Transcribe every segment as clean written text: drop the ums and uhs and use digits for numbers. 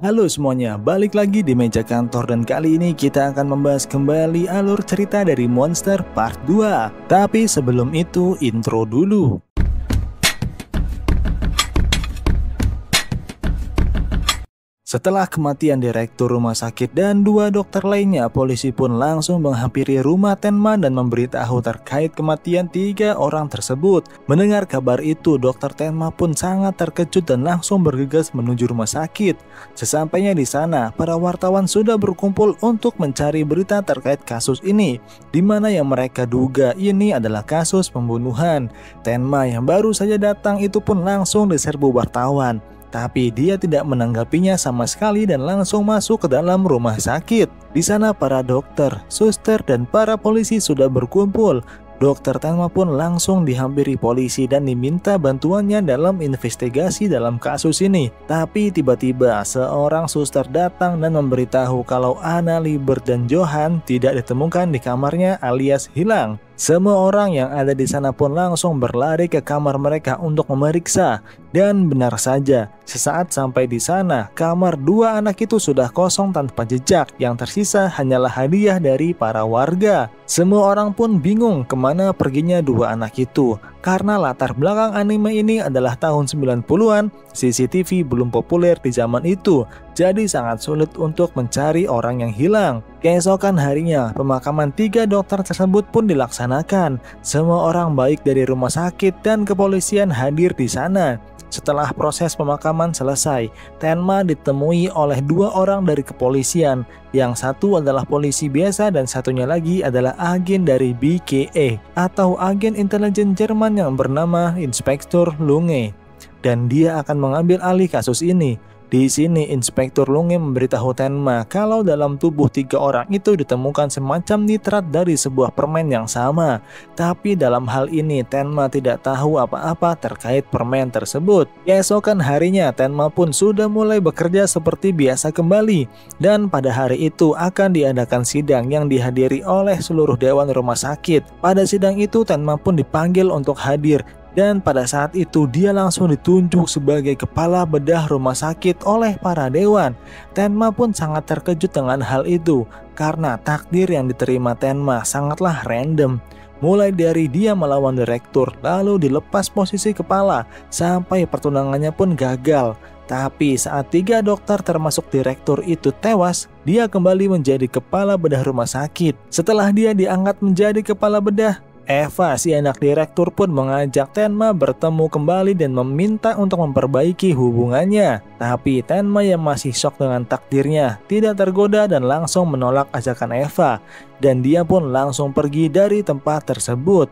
Halo semuanya, balik lagi di meja kantor dan kali ini kita akan membahas kembali alur cerita dari Monster Part 2. Tapi sebelum itu, intro dulu. Setelah kematian direktur rumah sakit dan dua dokter lainnya, polisi pun langsung menghampiri rumah Tenma dan memberitahu terkait kematian 3 orang tersebut. Mendengar kabar itu, dokter Tenma pun sangat terkejut dan langsung bergegas menuju rumah sakit. Sesampainya di sana, para wartawan sudah berkumpul untuk mencari berita terkait kasus ini, di mana yang mereka duga ini adalah kasus pembunuhan. Tenma yang baru saja datang itu pun langsung diserbu wartawan. Tapi dia tidak menanggapinya sama sekali dan langsung masuk ke dalam rumah sakit. Di sana para dokter, suster, dan para polisi sudah berkumpul. Dokter Tenma pun langsung dihampiri polisi dan diminta bantuannya dalam investigasi dalam kasus ini. Tapi tiba-tiba seorang suster datang dan memberitahu kalau Anna, Libert, dan Johan tidak ditemukan di kamarnya alias hilang. Semua orang yang ada di sana pun langsung berlari ke kamar mereka untuk memeriksa. Dan benar saja, sesaat sampai di sana, kamar 2 anak itu sudah kosong tanpa jejak. Yang tersisa hanyalah hadiah dari para warga. Semua orang pun bingung kemana perginya 2 anak itu. Karena latar belakang anime ini adalah tahun 90-an, CCTV belum populer di zaman itu. Jadi sangat sulit untuk mencari orang yang hilang. Keesokan harinya, pemakaman 3 dokter tersebut pun dilaksanakan. Semua orang baik dari rumah sakit dan kepolisian hadir di sana. Setelah proses pemakaman selesai, Tenma ditemui oleh 2 orang dari kepolisian. Yang satu adalah polisi biasa dan satunya lagi adalah agen dari BKA atau agen intelijen Jerman yang bernama Inspektur Lunge. Dan dia akan mengambil alih kasus ini. Di sini Inspektur Lunge memberitahu Tenma kalau dalam tubuh 3 orang itu ditemukan semacam nitrat dari sebuah permen yang sama. Tapi dalam hal ini Tenma tidak tahu apa-apa terkait permen tersebut. Keesokan harinya Tenma pun sudah mulai bekerja seperti biasa kembali. Dan pada hari itu akan diadakan sidang yang dihadiri oleh seluruh dewan rumah sakit. Pada sidang itu Tenma pun dipanggil untuk hadir. Dan pada saat itu dia langsung ditunjuk sebagai kepala bedah rumah sakit oleh para dewan. Tenma pun sangat terkejut dengan hal itu karena takdir yang diterima Tenma sangatlah random. Mulai dari dia melawan direktur, lalu dilepas posisi kepala, sampai pertunangannya pun gagal. Tapi saat 3 dokter termasuk direktur itu tewas, dia kembali menjadi kepala bedah rumah sakit. Setelah dia diangkat menjadi kepala bedah, Eva, si anak direktur pun mengajak Tenma bertemu kembali dan meminta untuk memperbaiki hubungannya. Tapi Tenma yang masih shock dengan takdirnya tidak tergoda dan langsung menolak ajakan Eva. Dan dia pun langsung pergi dari tempat tersebut.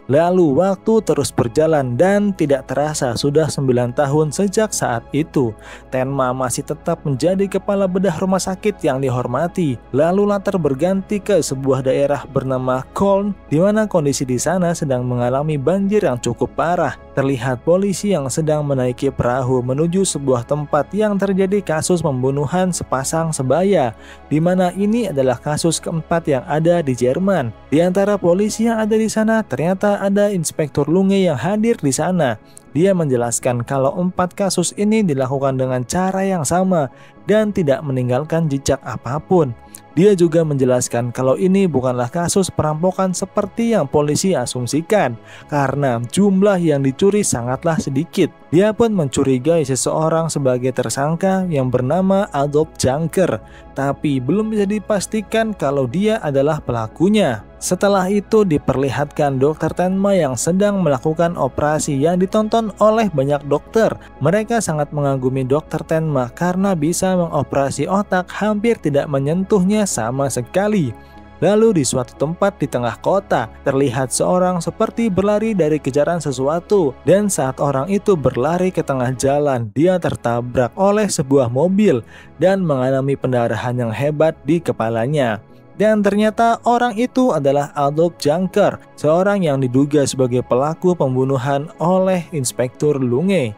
Lalu waktu terus berjalan dan tidak terasa sudah 9 tahun sejak saat itu. Tenma masih tetap menjadi kepala bedah rumah sakit yang dihormati. Lalu latar berganti ke sebuah daerah bernama Köln, di mana kondisi di sana sedang mengalami banjir yang cukup parah. Terlihat polisi yang sedang menaiki perahu menuju sebuah tempat yang terjadi kasus pembunuhan sepasang sebaya, di mana ini adalah kasus keempat yang ada di Jerman. Di antara polisi yang ada di sana ternyata ada Inspektur Lunge yang hadir di sana. Dia menjelaskan kalau 4 kasus ini dilakukan dengan cara yang sama dan tidak meninggalkan jejak apapun. Dia juga menjelaskan kalau ini bukanlah kasus perampokan seperti yang polisi asumsikan, karena jumlah yang dicuri sangatlah sedikit. Dia pun mencurigai seseorang sebagai tersangka yang bernama Adolf Janker, tapi belum bisa dipastikan kalau dia adalah pelakunya. Setelah itu diperlihatkan dokter Tenma yang sedang melakukan operasi yang ditonton oleh banyak dokter. Mereka sangat mengagumi dokter Tenma karena bisa mengoperasi otak hampir tidak menyentuhnya sama sekali. Lalu di suatu tempat di tengah kota, terlihat seorang seperti berlari dari kejaran sesuatu. Dan saat orang itu berlari ke tengah jalan, dia tertabrak oleh sebuah mobil dan mengalami pendarahan yang hebat di kepalanya. Dan ternyata orang itu adalah Adolf Janker, seorang yang diduga sebagai pelaku pembunuhan oleh Inspektur Lunge.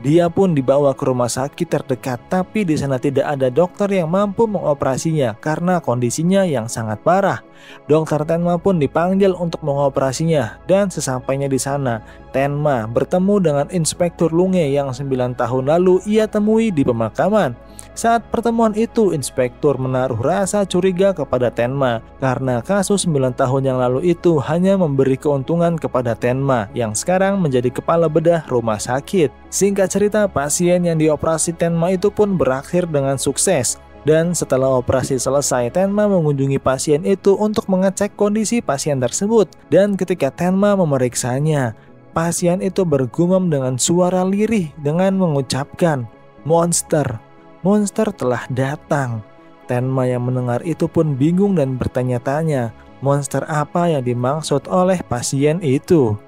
Dia pun dibawa ke rumah sakit terdekat, tapi di sana tidak ada dokter yang mampu mengoperasinya karena kondisinya yang sangat parah. Dokter Tenma pun dipanggil untuk mengoperasinya, dan sesampainya di sana, Tenma bertemu dengan Inspektur Lunge yang 9 tahun lalu ia temui di pemakaman. Saat pertemuan itu, Inspektur menaruh rasa curiga kepada Tenma karena kasus 9 tahun yang lalu itu hanya memberi keuntungan kepada Tenma yang sekarang menjadi kepala bedah rumah sakit. Singkat cerita, pasien yang dioperasi Tenma itu pun berakhir dengan sukses. Dan setelah operasi selesai, Tenma mengunjungi pasien itu untuk mengecek kondisi pasien tersebut. Dan ketika Tenma memeriksanya, pasien itu bergumam dengan suara lirih dengan mengucapkan, "Monster, monster telah datang." Tenma yang mendengar itu pun bingung dan bertanya-tanya, monster apa yang dimaksud oleh pasien itu.